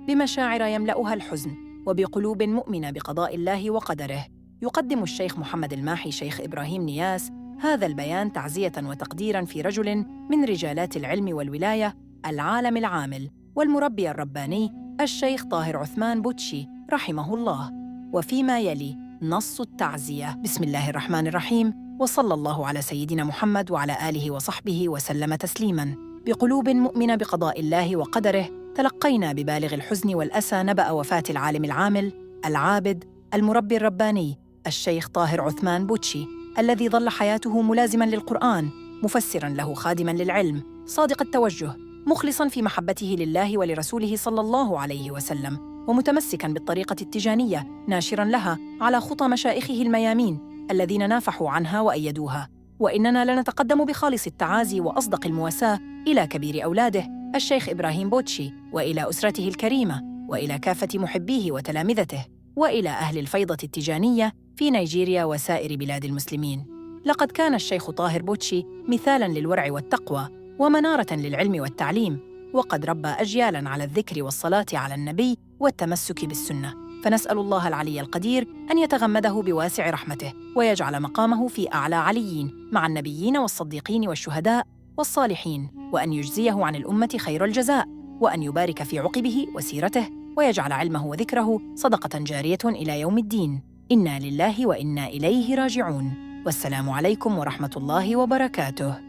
بمشاعر يملأها الحزن وبقلوب مؤمنة بقضاء الله وقدره. يقدم الشيخ محمد الماحي شيخ إبراهيم نياس هذا البيان تعزية وتقديراً في رجل من رجالات العلم والولاية، العالم العامل والمربي الرباني، الشيخ طاهر عثمان بوتشي رحمه الله. وفيما يلي نص التعزية. بسم الله الرحمن الرحيم، وصلى الله على سيدنا محمد وعلى آله وصحبه وسلم تسليماً. بقلوب مؤمنة بقضاء الله وقدره تلقينا ببالغ الحزن والأسى نبأ وفاة العالم العامل العابد المربي الرباني الشيخ طاهر عثمان بوتشي، الذي ظل حياته ملازماً للقرآن، مفسراً له، خادماً للعلم، صادق التوجه، مخلصاً في محبته لله ولرسوله صلى الله عليه وسلم، ومتمسكاً بالطريقة التجانية، ناشراً لها على خطى مشائخه الميامين الذين نافحوا عنها وأيدوها. وإننا لنتقدم بخالص التعازي وأصدق المواساة إلى كبير أولاده الشيخ إبراهيم بوتشي، وإلى أسرته الكريمة، وإلى كافة محبيه وتلامذته، وإلى أهل الفيضة التجانية في نيجيريا وسائر بلاد المسلمين. لقد كان الشيخ طاهر بوتشي مثالاً للورع والتقوى ومنارة للعلم والتعليم، وقد ربى أجيالاً على الذكر والصلاة على النبي والتمسك بالسنة. فنسأل الله العلي القدير أن يتغمده بواسع رحمته، ويجعل مقامه في أعلى عليين مع النبيين والصديقين والشهداء والصالحين، وأن يجزيه عن الأمة خير الجزاء، وأن يبارك في عقبه وسيرته، ويجعل علمه وذكره صدقة جارية إلى يوم الدين. إنا لله وإنا إليه راجعون. والسلام عليكم ورحمة الله وبركاته.